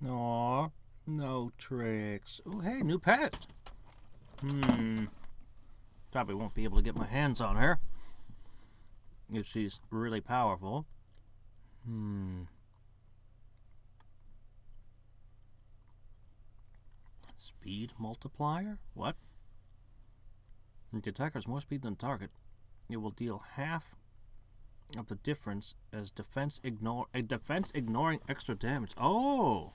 Aw, no tricks. Oh, hey, new pet. Probably won't be able to get my hands on her if she's really powerful. Speed multiplier? What? The attacker has more speed than the target. It will deal half of the difference as defense ignoring extra damage. Oh!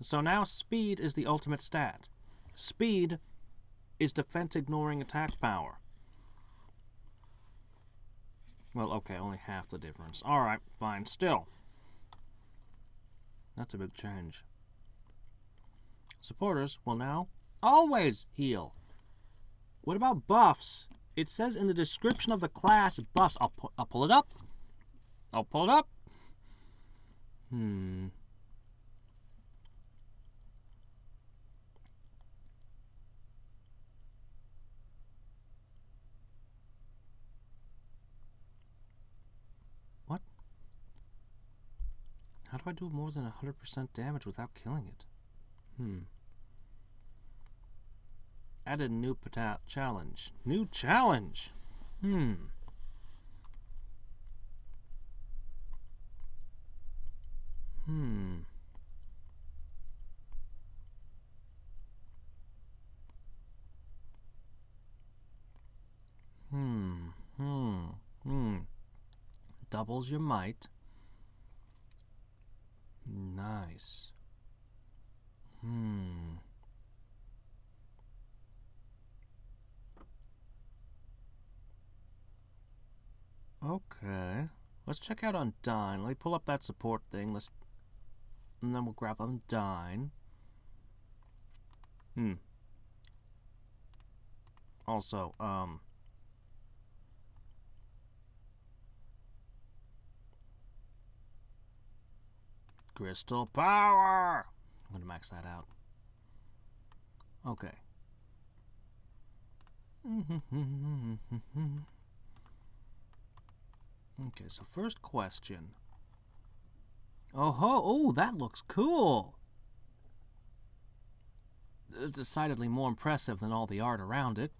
So now speed is the ultimate stat. Speed is defense ignoring attack power. Well, okay, only half the difference. Alright, fine. Still. That's a big change. Supporters will now always heal. What about buffs? It says in the description of the class buffs. I'll pull it up. I'll pull it up. What? How do I do more than 100% damage without killing it? Added a new challenge. New challenge! Doubles your might. Nice. Okay. Let's check out Undine. Let me pull up that support thing. And then we'll grab Undine. Also, Crystal Power! I'm gonna max that out. Okay. Okay, so first question. Oh, that looks cool! It's decidedly more impressive than all the art around it.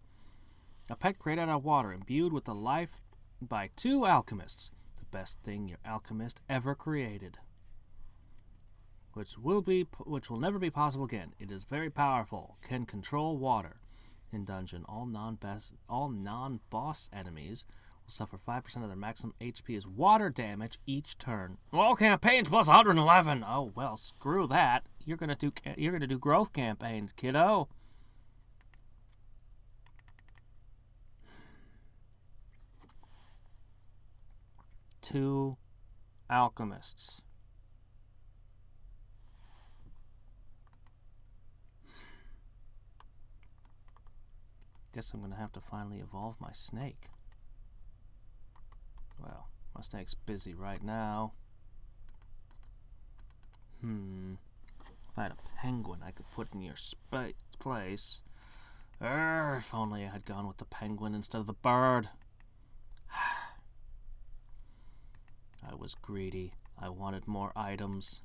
A pet created out of water, imbued with the life by 2 alchemists. The best thing your alchemist ever created. Which will never be possible again. It is very powerful. Can control water. In dungeon, all non-boss enemies will suffer 5% of their maximum HP as water damage each turn. All campaigns plus 111. Oh well, screw that. You're gonna do growth campaigns, kiddo. Two alchemists. Guess I'm gonna have to finally evolve my snake. Well, my snake's busy right now. If I had a penguin I could put in your place. If only I had gone with the penguin instead of the bird. I was greedy. I wanted more items.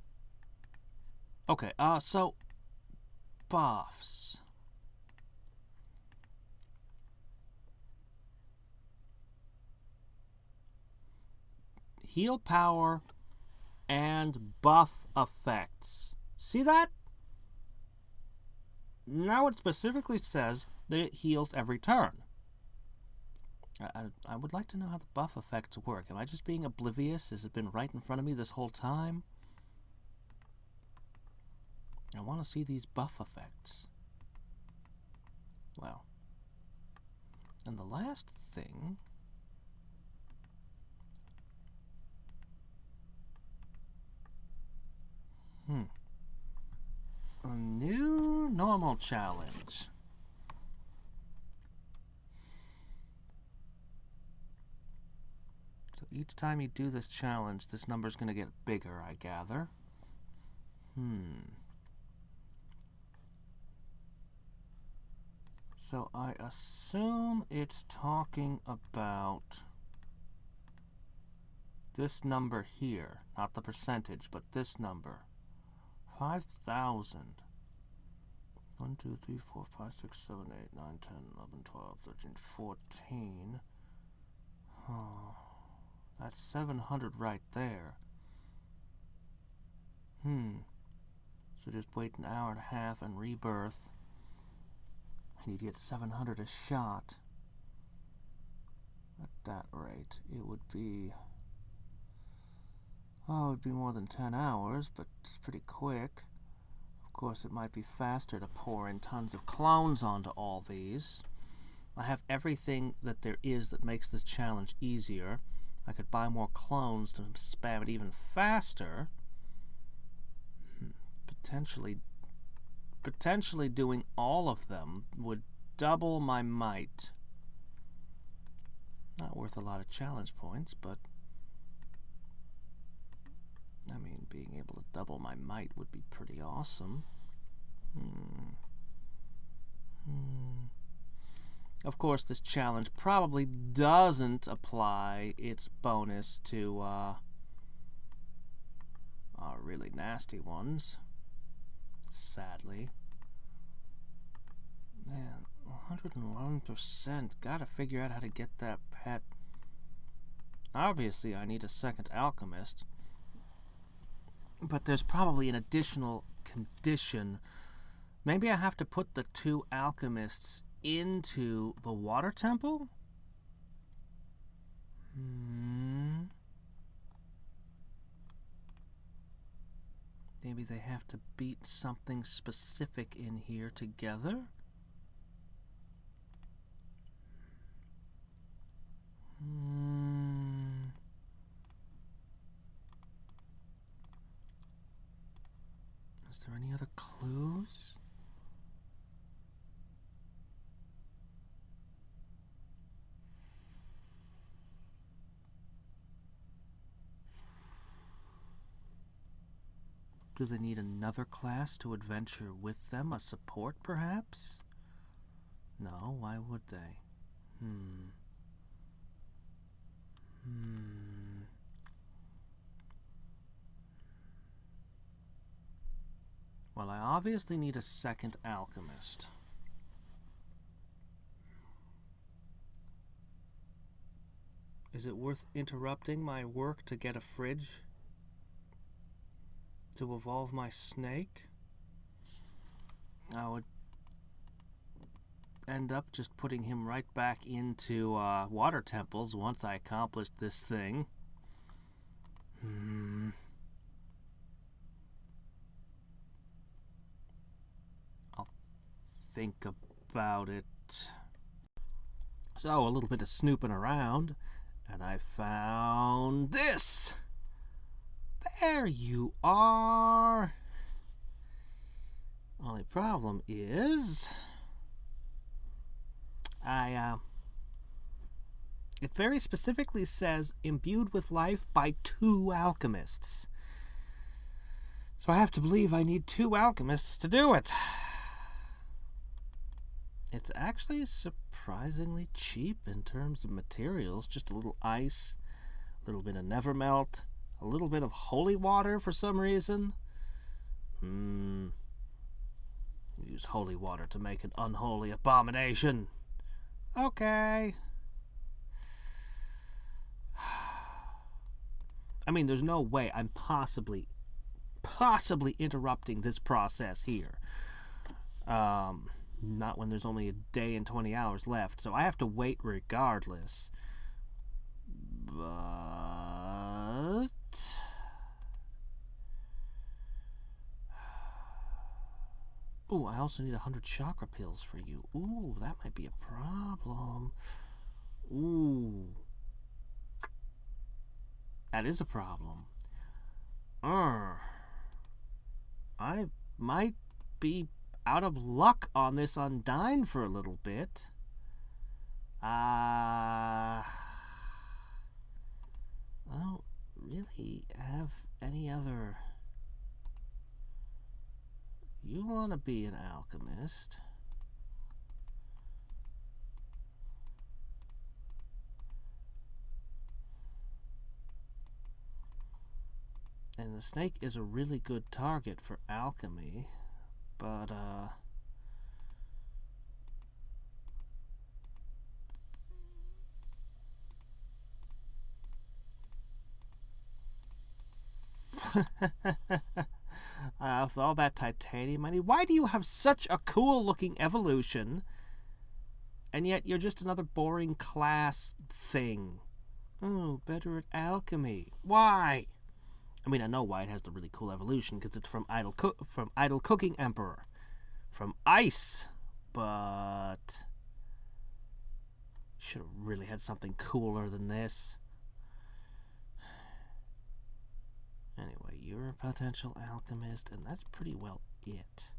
Okay, so buffs. Heal power and buff effects. See that? Now it specifically says that it heals every turn. I would like to know how the buff effects work. Am I just being oblivious? Has it been right in front of me this whole time? I want to see these buff effects. Well. And the last thing... A new normal challenge. So each time you do this challenge, this number's going to get bigger, I gather. So I assume it's talking about This number here, not the percentage, but this number. 5,000. 1, 2, 3, 4, 5, 6, 7, 8, 9, 10, 11, 12, 13, 14. Oh, that's 700 right there. So just wait an hour and a half and rebirth. And you'd get 700 a shot. At that rate, it would be... Oh, it would be more than 10 hours, but it's pretty quick. Of course, it might be faster to pour in tons of clones onto all these. I have everything that there is that makes this challenge easier. I could buy more clones to spam it even faster. Potentially doing all of them would double my might. Not worth a lot of challenge points, but I mean, being able to double my might would be pretty awesome. Of course, this challenge probably doesn't apply its bonus to really nasty ones. Sadly. Man, 111%. Gotta figure out how to get that pet. Obviously, I need a second alchemist. But there's probably an additional condition. Maybe I have to put the 2 alchemists into the water temple? Maybe they have to beat something specific in here together? Is there any other clues? Do they need another class to adventure with them? A support, perhaps? No, why would they? Well, I obviously need a second alchemist. Is it worth interrupting my work to get a fridge? To evolve my snake? I would end up just putting him right back into water temples once I accomplished this thing. I'll think about it. So, a little bit of snooping around, and I found this! There you are! Only problem is... it very specifically says imbued with life by 2 alchemists. So I have to believe I need 2 alchemists to do it. It's actually surprisingly cheap in terms of materials. Just a little ice, a little bit of Nevermelt, a little bit of holy water for some reason. Use holy water to make an unholy abomination. Okay. I mean, there's no way I'm possibly interrupting this process here. Not when there's only a day and 20 hours left, so I have to wait regardless. But... ooh, I also need 100 chakra pills for you. Ooh, that might be a problem. Ooh. That is a problem. I might be out of luck on this Undine for a little bit. I don't really have any other... You want to be an alchemist. And the snake is a really good target for alchemy, but, with all that titanium, I mean, why do you have such a cool-looking evolution, and yet you're just another boring class thing? Oh, better at alchemy. Why? I mean, I know why it has the really cool evolution, because it's from Idle Cooking Emperor. From ice. But should have really had something cooler than this. Anyway, you're a potential alchemist, and that's pretty well it.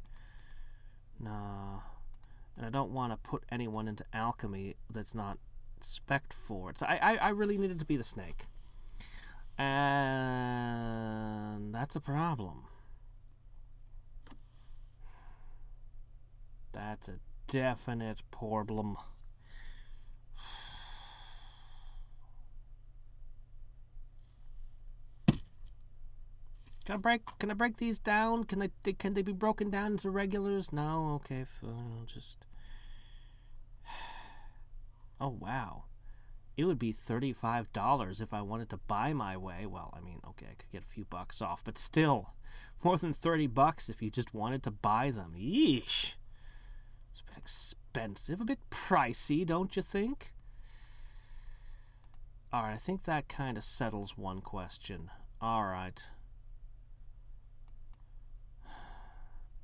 Nah. And I don't want to put anyone into alchemy that's not spec'd for it. So I really needed to be the snake. And that's a problem. That's a definite problem. Can I break these down? Can they be broken down into regulars? No, okay, fine, just. Oh wow. It would be $35 if I wanted to buy my way. Well, I mean, okay, I could get a few bucks off, but still, more than $30 if you just wanted to buy them. Yeesh. It's a bit expensive, a bit pricey, don't you think? Alright, I think that kind of settles one question. Alright.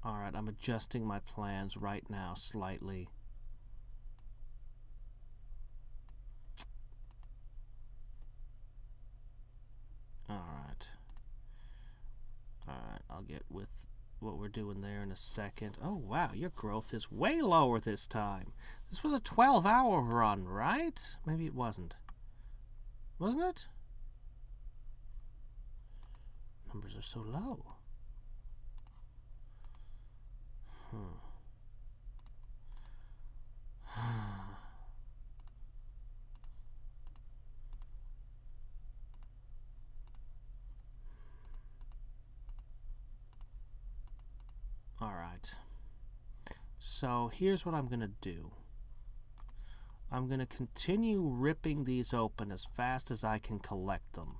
Alright, I'm adjusting my plans right now slightly. Alright. Alright, I'll get with what we're doing there in a second. Oh, wow, your growth is way lower this time. This was a 12-hour run, right? Maybe it wasn't. Wasn't it? Numbers are so low. Alright. So here's what I'm going to do. I'm going to continue ripping these open as fast as I can collect them.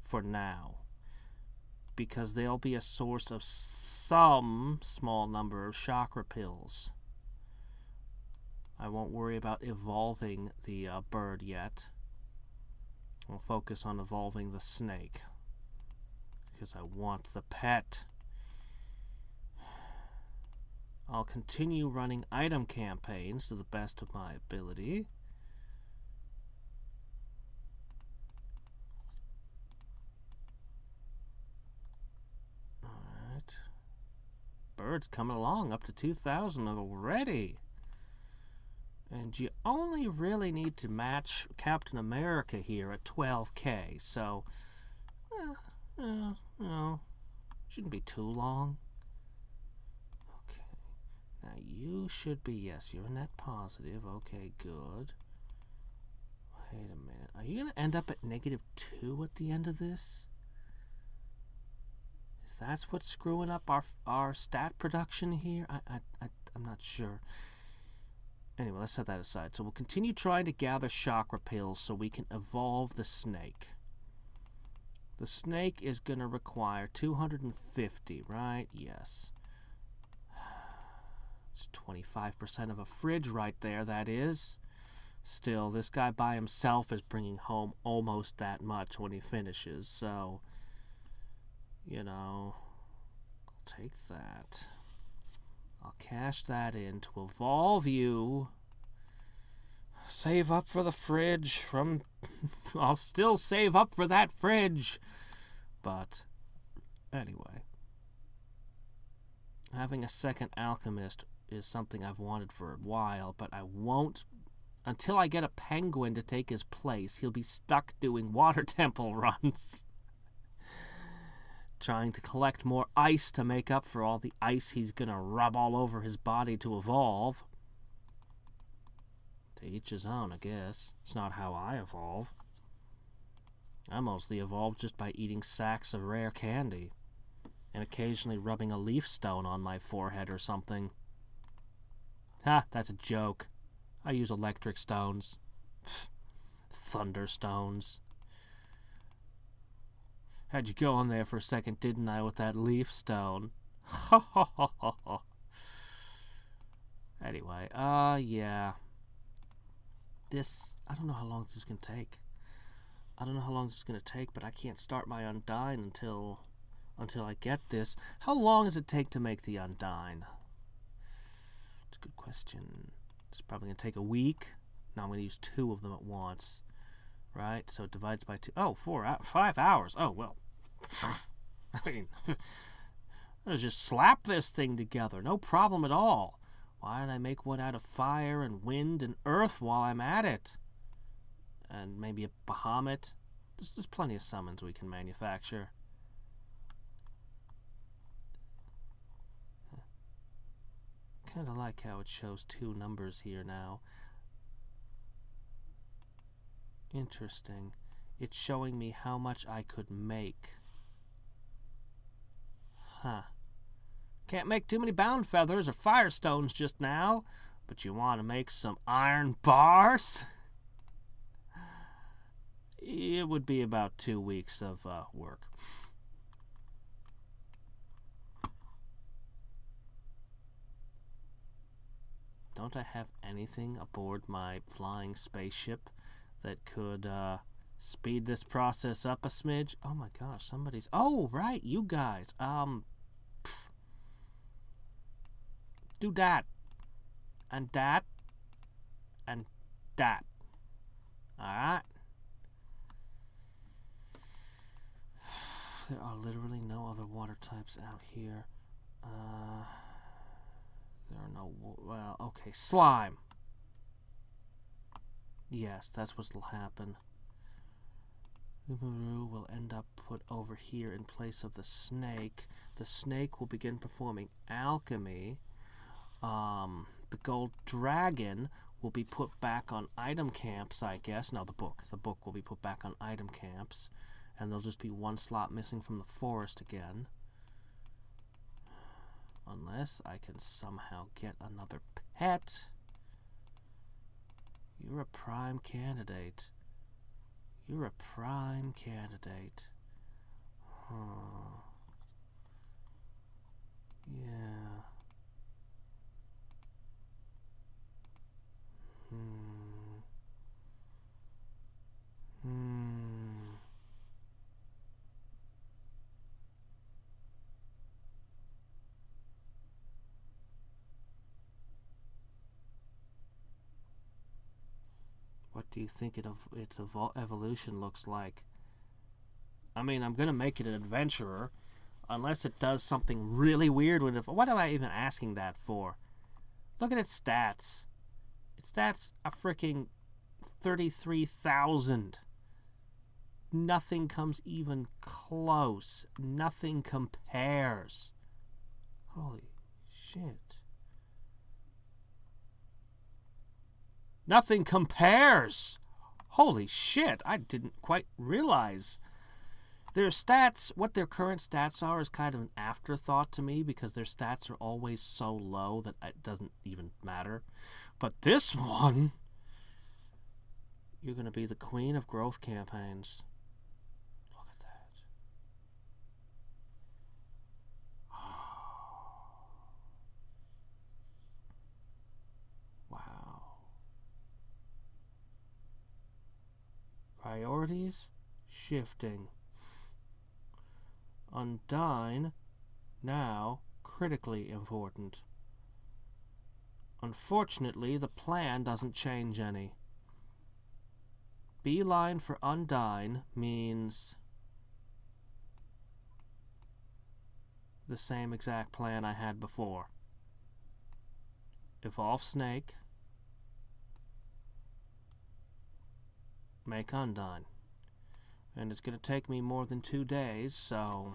For now. Because they'll be a source of some small number of chakra pills. I won't worry about evolving the bird yet. I'll focus on evolving the snake. Because I want the pet. I'll continue running item campaigns to the best of my ability. Alright. Birds coming along, up to 2,000 already. And you only really need to match Captain America here at 12K, so, no, shouldn't be too long. Okay, now you should be, yes, you're net positive, okay, good. Wait a minute, are you going to end up at -2 at the end of this? Is that what's screwing up our stat production here? I'm not sure. Anyway, let's set that aside. So we'll continue trying to gather chakra pills so we can evolve the snake. The snake is going to require 250, right? Yes. It's 25% of a fridge right there, that is. Still, this guy by himself is bringing home almost that much when he finishes. So, you know, I'll take that. I'll cash that in to evolve you. Save up for the fridge from... I'll still save up for that fridge. But, anyway. Having a second alchemist is something I've wanted for a while, but I won't... Until I get a penguin to take his place, he'll be stuck doing water temple runs. Trying to collect more ice to make up for all the ice he's gonna rub all over his body to evolve. To each his own, I guess. It's not how I evolve. I mostly evolved just by eating sacks of rare candy and occasionally rubbing a leaf stone on my forehead or something. Ha, that's a joke. I use electric stones. Thunderstones. Had you going there for a second, didn't I, with that leaf stone? Ha ha ha ha ha. Anyway, yeah. I don't know how long this is going to take. But I can't start my Undine until I get this. How long does it take to make the Undine? It's a good question. It's probably going to take a week. Now I'm going to use 2 of them at once. Right? So it divides by 2. Oh, 5 hours. Oh, well. I mean, I'll just slap this thing together. No problem at all. Why don't I make one out of fire and wind and earth while I'm at it? And maybe a Bahamut. There's plenty of summons we can manufacture. Kind of like how it shows 2 numbers here now. Interesting. It's showing me how much I could make. Huh. Can't make too many bound feathers or firestones just now, but you want to make some iron bars? It would be about 2 weeks of work. Don't I have anything aboard my flying spaceship that could speed this process up a smidge? Oh my gosh, somebody's... Oh, right, you guys. Do that. And that. And that. Alright? There are literally no other water types out here. There are no... Well, okay. Slime. Yes, that's what'll happen. Umaru will end up put over here in place of the snake. The snake will begin performing alchemy. The gold dragon will be put back on item camps, I guess. No, the book. The book will be put back on item camps. And there'll just be 1 slot missing from the forest again. Unless I can somehow get another pet. You're a prime candidate. You're a prime candidate. Huh. Yeah. What do you think its evolution looks like? I mean, I'm going to make it an adventurer, unless it does something really weird with it. What am I even asking that for? Look at its stats. Its stats are freaking 33,000. Nothing comes even close. Nothing compares. Holy shit. Nothing compares! Holy shit, I didn't quite realize. Their stats, what their current stats are, is kind of an afterthought to me because their stats are always so low that it doesn't even matter. But this one, you're going to be the queen of growth campaigns. Look at that. Wow. Priorities shifting. Undine, now critically important. Unfortunately, the plan doesn't change any. Beeline for Undine means the same exact plan I had before. Evolve Snake, make Undine. And it's going to take me more than 2 days, so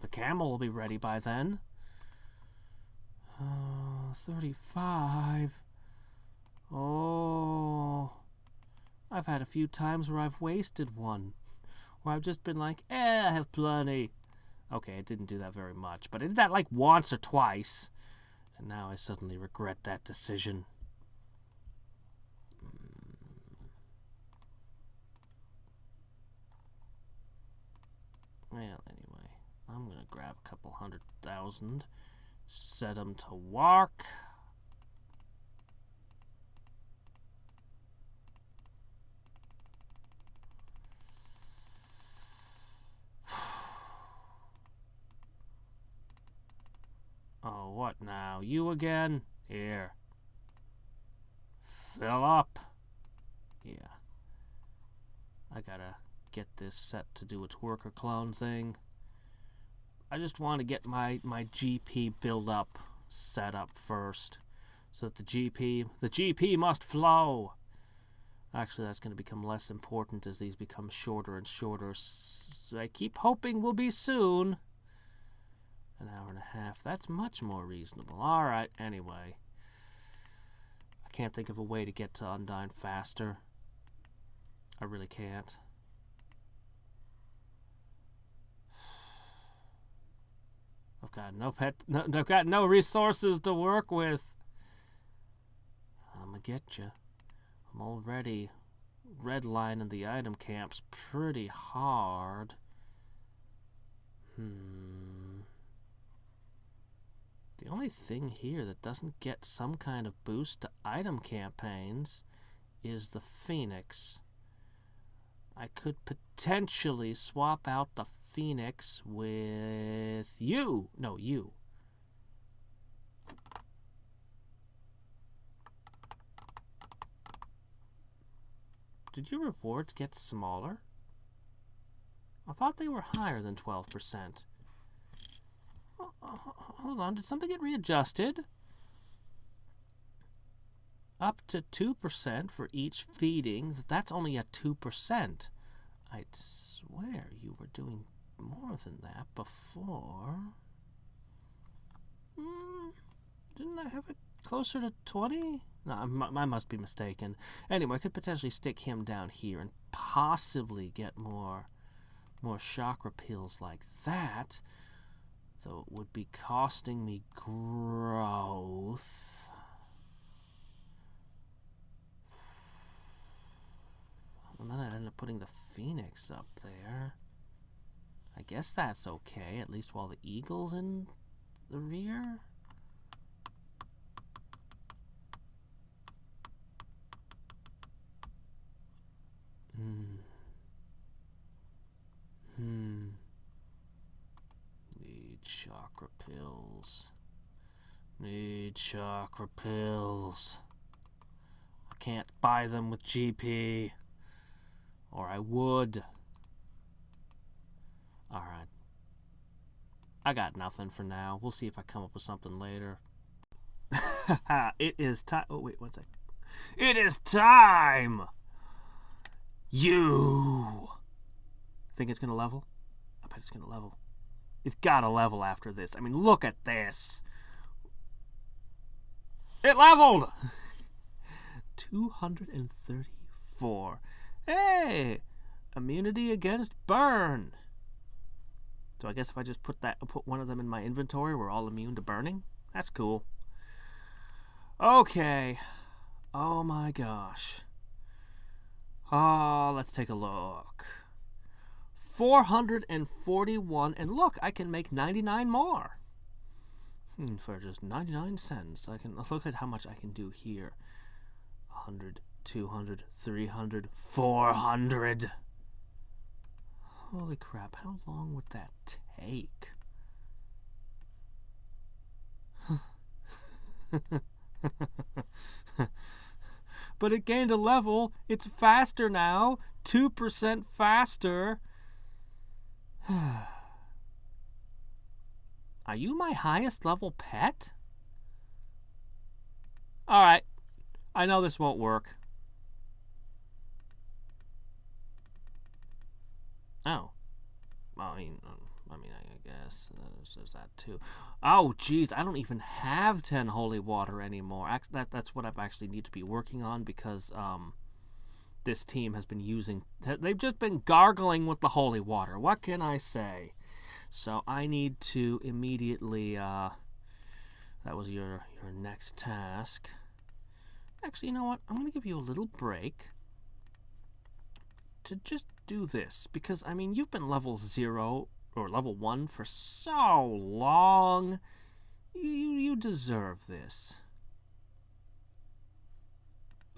the camel will be ready by then. 35. Oh, I've had a few times where I've wasted one. where I've just been like, I have plenty. Okay, I didn't do that very much, but I did that like once or twice, and now I suddenly regret that decision. Well, anyway, I'm gonna grab a couple 100,000, set them to work. Oh, what now? You again? Here. Fill up. Yeah. I gotta get this set to do its worker clone thing. I just want to get my GP build up set up first, so that the GP must flow. Actually, that's going to become less important as these become shorter and shorter. So I keep hoping we'll be soon. An hour and a half. That's much more reasonable. Alright, anyway. I can't think of a way to get to Undine faster. I really can't. I've got no resources to work with. I'ma get you. I'm already redlining the item camps pretty hard. The only thing here that doesn't get some kind of boost to item campaigns is the Phoenix. I could potentially swap out the Phoenix with you. No, you. Did your rewards get smaller? I thought they were higher than 12%. Hold on, did something get readjusted? Up to 2% for each feeding. That's only at 2%. I'd swear you were doing more than that before. Didn't I have it closer to 20? No, I must be mistaken. Anyway, I could potentially stick him down here and possibly get more chakra pills like that. Though it would be costing me growth. And then I'd end up putting the Phoenix up there. I guess that's okay, at least while the Eagle's in the rear. Need chakra pills. Need chakra pills. I can't buy them with GP. Or I would. Alright. I got nothing for now. We'll see if I come up with something later. It is time. Oh, wait, 1 second. It is time! You! Think it's gonna level? I bet it's gonna level. It's gotta level after this. I mean, look at this. It leveled! 234. Hey! Immunity against burn. So I guess if I just put one of them in my inventory, we're all immune to burning? That's cool. Okay. Oh my gosh. Oh, let's take a look. 441, and look, I can make 99 more. For just 99 cents. I can look at how much I can do here. 100, 200, 300, 400. Holy crap, how long would that take? But it gained a level. It's faster now. 2% faster. Are you my highest level pet? Alright. I know this won't work. Oh. Well, I guess there's that too. Oh, geez, I don't even have 10 holy water anymore. That's what I actually need to be working on because this team has been using. They've just been gargling with the holy water. What can I say? So I need to immediately, that was your next task. Actually, you know what? I'm going to give you a little break to just do this. Because, I mean, you've been level 0 or level 1 for so long. You deserve this.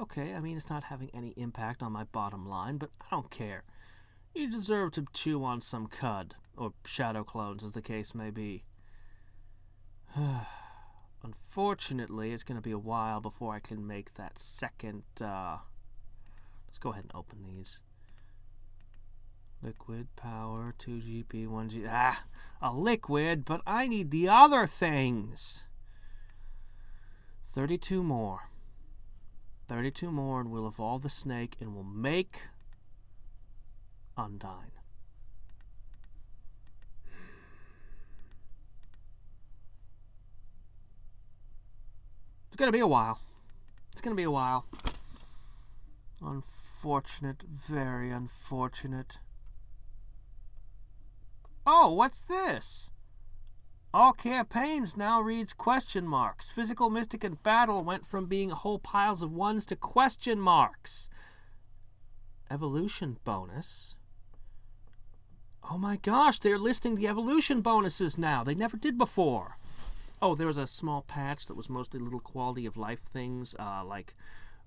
Okay, I mean, it's not having any impact on my bottom line, but I don't care. You deserve to chew on some cud, or shadow clones, as the case may be. Unfortunately, it's going to be a while before I can make that second, let's go ahead and open these. Liquid, power, 2GP, 1G, a liquid, but I need the other things. 32 more. 32 more, and we'll evolve the snake, and we'll make Undine. It's gonna be a while. It's gonna be a while. Unfortunate, very unfortunate. Oh, what's this? All campaigns now reads question marks. Physical, mystic, and battle went from being whole piles of ones to question marks. Evolution bonus. Oh my gosh, they're listing the evolution bonuses now. They never did before. Oh, there was a small patch that was mostly little quality of life things, like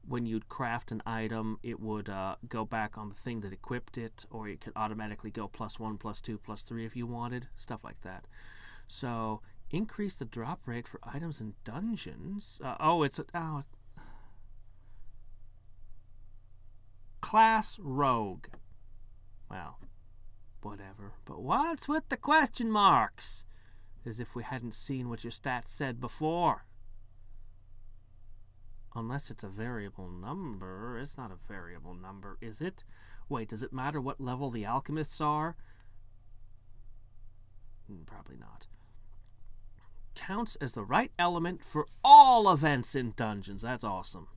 when you'd craft an item, it would go back on the thing that equipped it, or it could automatically go +1, +2, +3 if you wanted, stuff like that. So, increase the drop rate for items in dungeons. Class Rogue. Well, whatever. But what's with the question marks? As if we hadn't seen what your stats said before. Unless it's a variable number. It's not a variable number, is it? Wait, does it matter what level the alchemists are? Probably not. Counts as the right element for all events in dungeons. That's awesome.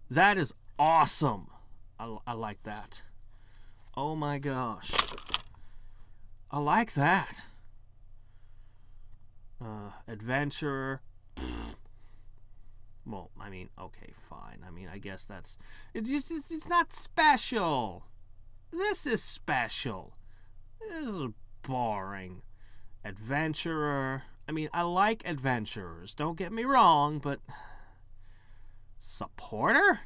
That is awesome. I like that. Oh my gosh. I like that. Adventurer. Well, I mean, okay, fine. I mean, I guess that's... It's not special. This is special. This is boring. Adventurer. I mean, I like adventurers. Don't get me wrong, but... Supporter?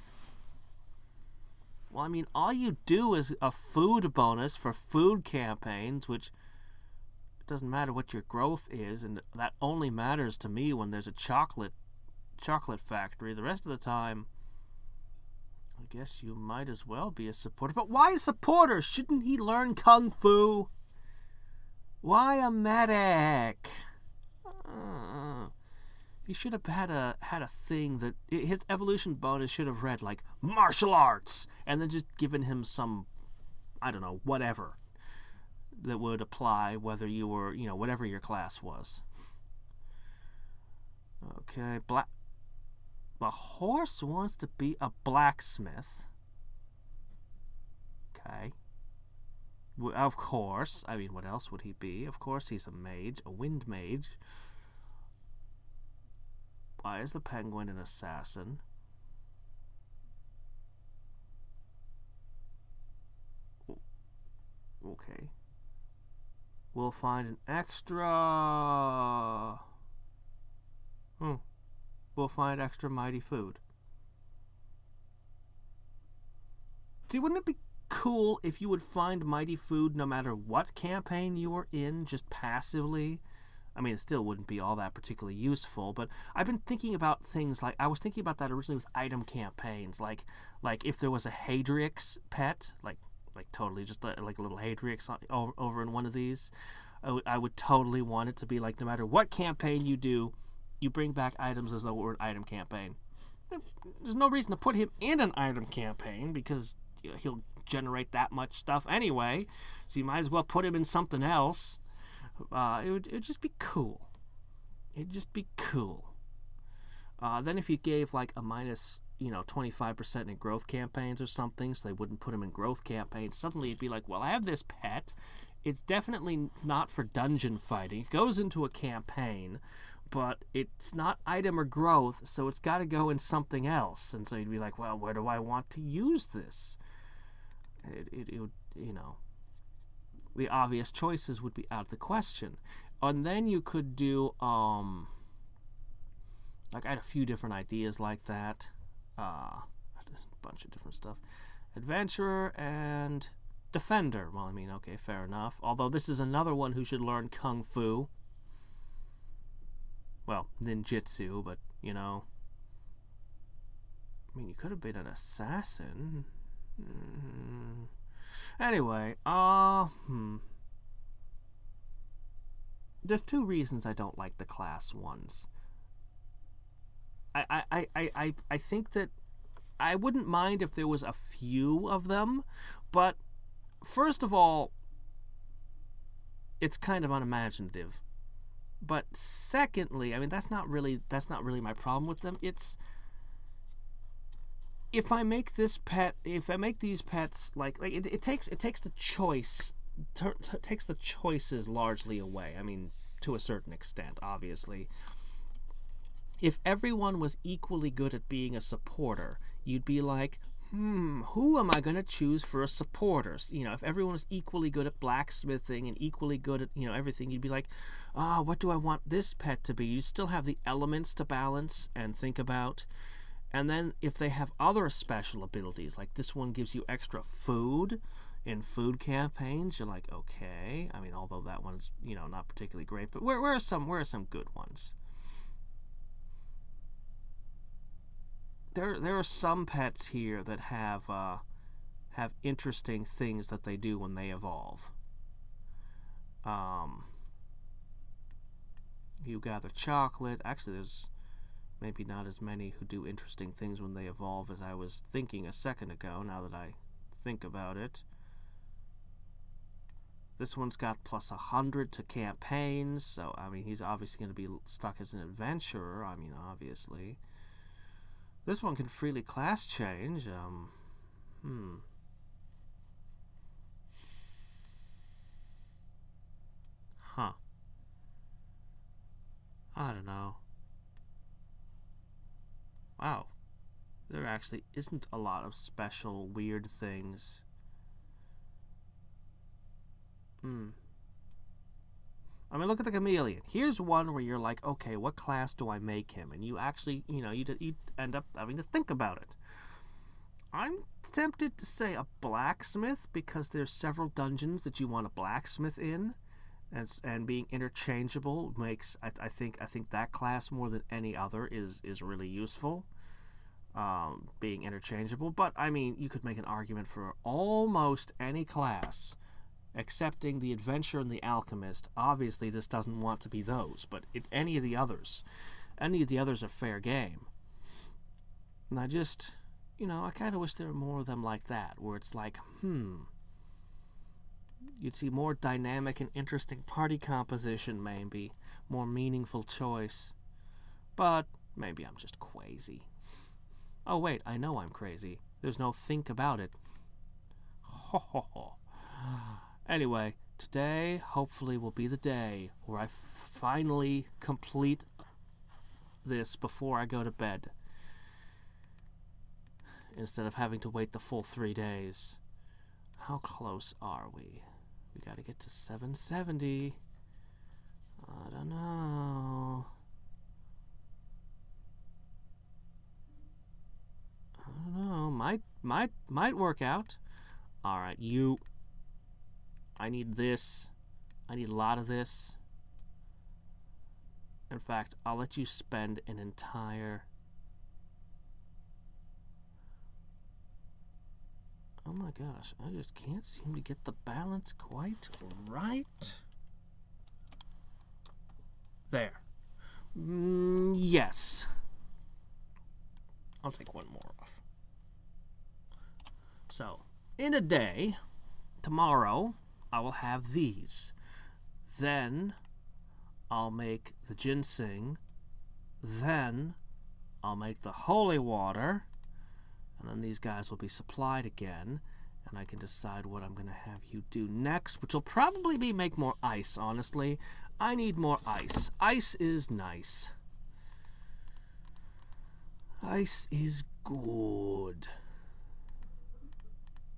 Well, I mean, all you do is a food bonus for food campaigns, which... It doesn't matter what your growth is, and that only matters to me when there's a chocolate factory. The rest of the time, I guess you might as well be a supporter. But why a supporter? Shouldn't he learn Kung Fu? Why a medic? He should have had a thing that his evolution bonus should have read like martial arts, and then just given him some, I don't know, whatever that would apply whether you were, whatever your class was. Okay, the horse wants to be a blacksmith. Okay. Of course. I mean, what else would he be? Of course he's a mage, a wind mage. Why is the penguin an assassin? Okay. We'll find an extra... We'll find extra mighty food. See, wouldn't it be cool if you would find mighty food no matter what campaign you were in, just passively? I mean, it still wouldn't be all that particularly useful, but I've been thinking about things like... I was thinking about that originally with item campaigns, like if there was a Hadrix pet, like totally just like a little Hadrix over in one of these, I would totally want it to be like, no matter what campaign you do, you bring back items as though it were an item campaign. There's no reason to put him in an item campaign because he'll generate that much stuff anyway, so you might as well put him in something else. It would just be cool. It'd just be cool. Then if you gave like a minus, 25% in growth campaigns or something, so they wouldn't put them in growth campaigns. Suddenly it'd be like, well, I have this pet. It's definitely not for dungeon fighting. It goes into a campaign, but it's not item or growth, so it's got to go in something else. And so you'd be like, well, where do I want to use this? It would, the obvious choices would be out of the question. And then you could do, like, I had a few different ideas like that. A bunch of different stuff. Adventurer and Defender. Well, I mean, okay, fair enough. Although this is another one who should learn Kung Fu. Well, ninjutsu, but, I mean, you could have been an assassin. Anyway, there's two reasons I don't like the class ones. I think that I wouldn't mind if there was a few of them, but first of all, it's kind of unimaginative. But secondly, I mean, that's not really my problem with them. It's if I make these pets like it takes the choice, takes the choices largely away. I mean, to a certain extent, obviously. If everyone was equally good at being a supporter, you'd be like, who am I going to choose for a supporter? If everyone was equally good at blacksmithing and equally good at, everything, you'd be like, what do I want this pet to be? You still have the elements to balance and think about. And then if they have other special abilities, like this one gives you extra food in food campaigns, you're like, okay. I mean, although that one's, not particularly great, but where are some good ones? There are some pets here that have interesting things that they do when they evolve. You gather chocolate. Actually, there's maybe not as many who do interesting things when they evolve as I was thinking a second ago, now that I think about it. This one's got plus 100 to campaigns, so, I mean, he's obviously going to be stuck as an adventurer, I mean, obviously. This one can freely class change. Huh. I don't know. Wow. There actually isn't a lot of special weird things. I mean, look at the chameleon. Here's one where you're like, okay, what class do I make him? And you actually, you end up having to think about it. I'm tempted to say a blacksmith because there's several dungeons that you want a blacksmith in, and being interchangeable makes I think that class more than any other is really useful. Being interchangeable, but I mean, you could make an argument for almost any class. Excepting the Adventurer and the Alchemist. Obviously, this doesn't want to be those, but any of the others are fair game. And I just, I kind of wish there were more of them like that, where it's like, you'd see more dynamic and interesting party composition, maybe, more meaningful choice. But maybe I'm just crazy. Oh wait, I know I'm crazy. There's no think about it. Ho ho ho. Anyway, today hopefully will be the day where I finally complete this before I go to bed, instead of having to wait the full 3 days. How close are we? We gotta get to 770. I don't know. Might work out. Alright, I need this. I need a lot of this. In fact, I'll let you spend an entire... Oh my gosh, I just can't seem to get the balance quite right. There. Yes. I'll take one more off. So, in a day, tomorrow, I will have these. Then, I'll make the ginseng. Then, I'll make the holy water. And then these guys will be supplied again, and I can decide what I'm going to have you do next, which will probably be make more ice, honestly. I need more ice. Ice is nice. Ice is good.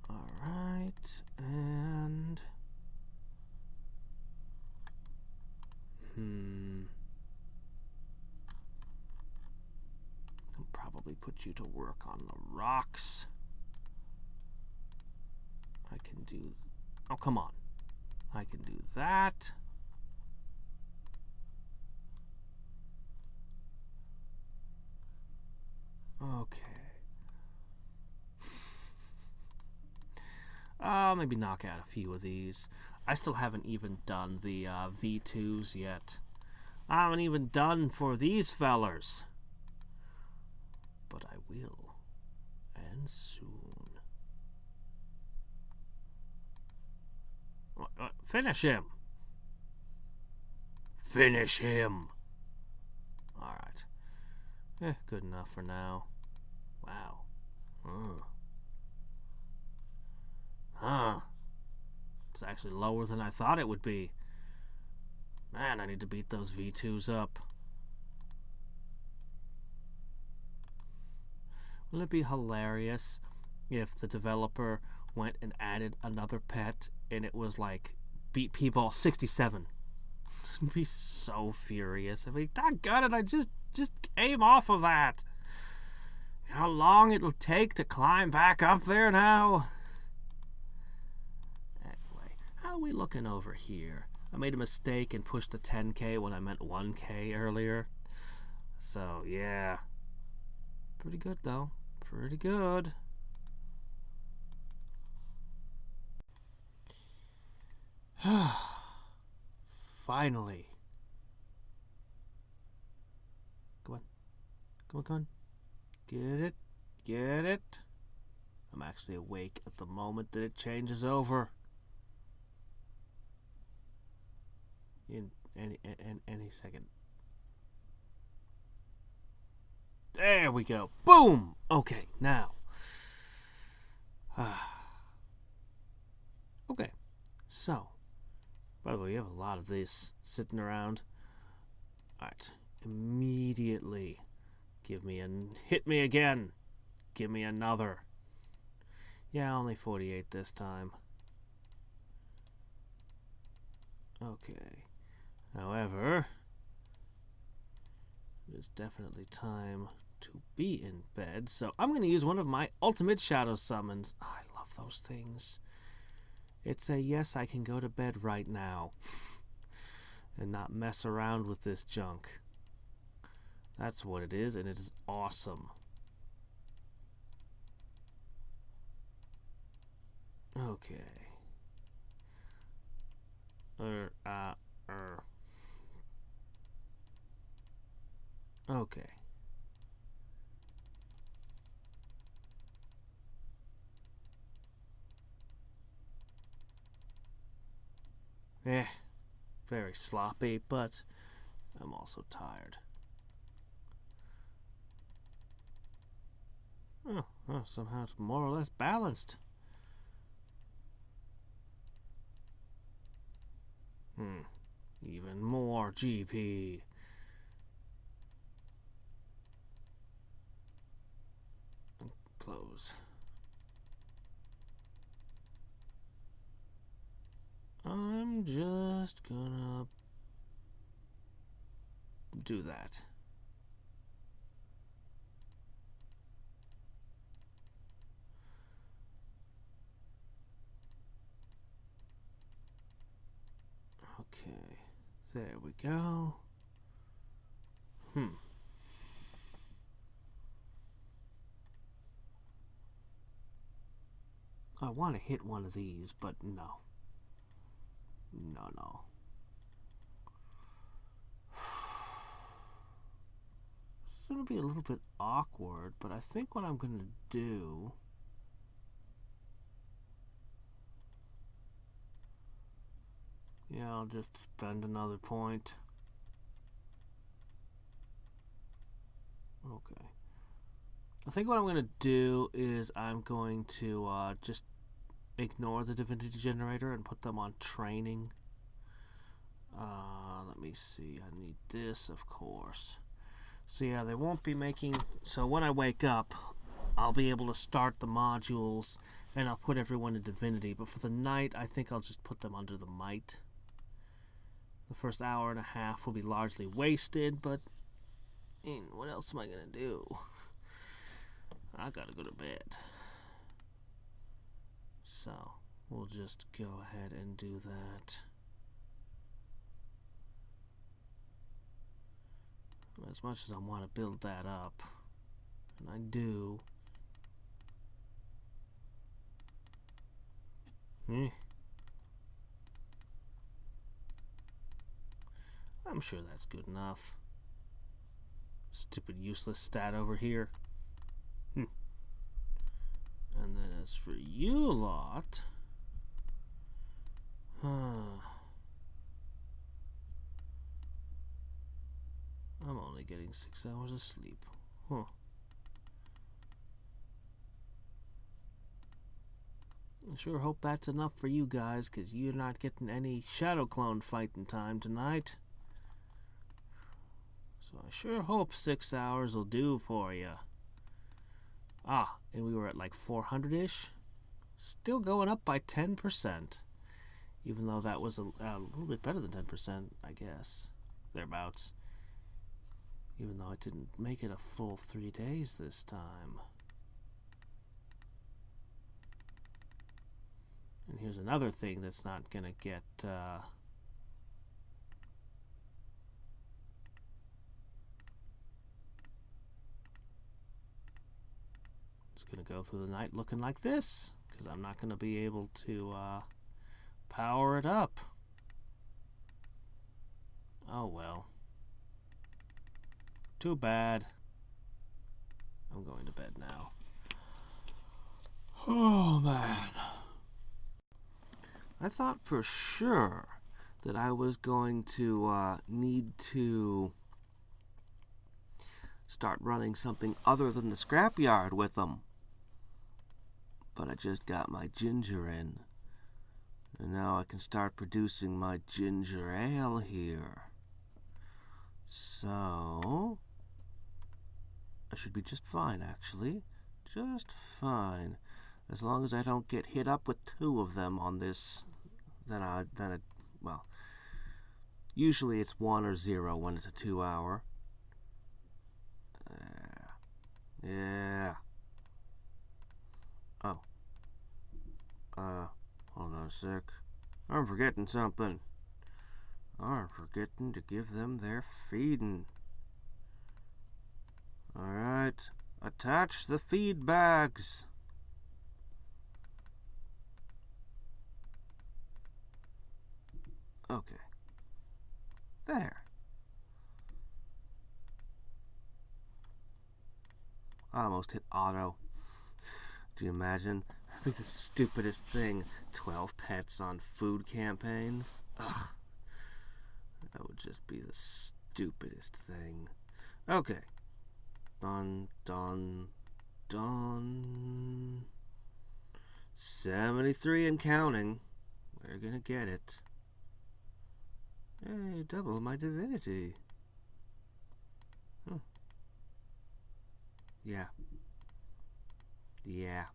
Alright, and... I'll probably put you to work on the rocks. I can do... Oh, come on. I can do that. Okay. I'll maybe knock out a few of these. I still haven't even done the V2s yet. I haven't even done for these fellers. But I will. And soon. Finish him. Finish him. Alright. Good enough for now. Wow. It's actually lower than I thought it would be. Man, I need to beat those V2s up. Wouldn't it be hilarious if the developer went and added another pet and it was like beat P-Ball 67? I'd be so furious. I'd be, doggone it, I just came off of that. How long it'll take to climb back up there now? Anyway, how are we looking over here? I made a mistake and pushed the 10K when I meant 1K earlier. So, yeah. Pretty good, though. Pretty good. Finally. Come on. Come on, come on. Get it. Get it. I'm actually awake at the moment that it changes over. In any second. There we go. Boom! Okay, now. Okay, so. By the way, you have a lot of this sitting around. Alright, immediately. Hit me again. Give me another. Yeah, only 48 this time. Okay. However, it is definitely time to be in bed, so I'm going to use one of my ultimate shadow summons. Oh, I love those things. It's a yes, I can go to bed right now and not mess around with this junk. That's what it is, and it is awesome. Okay. Okay. Very sloppy, but I'm also tired. Oh, somehow it's more or less balanced. Even more GP. Close. I'm just gonna do that. Okay, there we go. I want to hit one of these, but no. No. It's going to be a little bit awkward, but I think what I'm going to do... Yeah, I'll just spend another point. Okay. I think what I'm going to do is I'm going to just ignore the divinity generator and put them on training. Let me see. I need this, of course. So yeah, they won't be making... So when I wake up, I'll be able to start the modules, and I'll put everyone in divinity. But for the night, I think I'll just put them under the might. The first hour and a half will be largely wasted, but... what else am I going to do? I gotta go to bed. So, we'll just go ahead and do that. As much as I want to build that up, and I do. I'm sure that's good enough. Stupid useless stat over here. And then as for you lot, I'm only getting 6 hours of sleep. I sure hope that's enough for you guys, because you're not getting any shadow clone fighting time tonight. So I sure hope 6 hours will do for you. And we were at like 400-ish. Still going up by 10%. Even though that was a little bit better than 10%, I guess. Thereabouts. Even though I didn't make it a full 3 days this time. And here's another thing that's not gonna get... Gonna go through the night looking like this, because I'm not gonna be able to power it up. Oh well. Too bad. I'm going to bed now. Oh man. I thought for sure that I was going to need to start running something other than the scrapyard with them. But I just got my ginger in. And now I can start producing my ginger ale here. So... I should be just fine, actually. Just fine. As long as I don't get hit up with 2 of them on this, well, usually it's 1 or 0 when it's a 2-hour. Yeah. Oh. Hold on a sec. I'm forgetting something. I'm forgetting to give them their feeding. Alright. Attach the feed bags. Okay. There. I almost hit auto. Do you imagine? That'd be the stupidest thing. 12 pets on food campaigns. Ugh. That would just be the stupidest thing. Okay. Done, done, done. 73 and counting. We're gonna get it. Hey, double my divinity. Huh. Yeah. Yeah.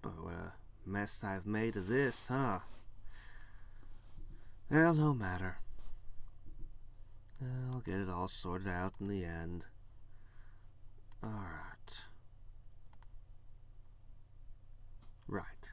But what a mess I've made of this, huh? Well, no matter. I'll get it all sorted out in the end. Alright. Right.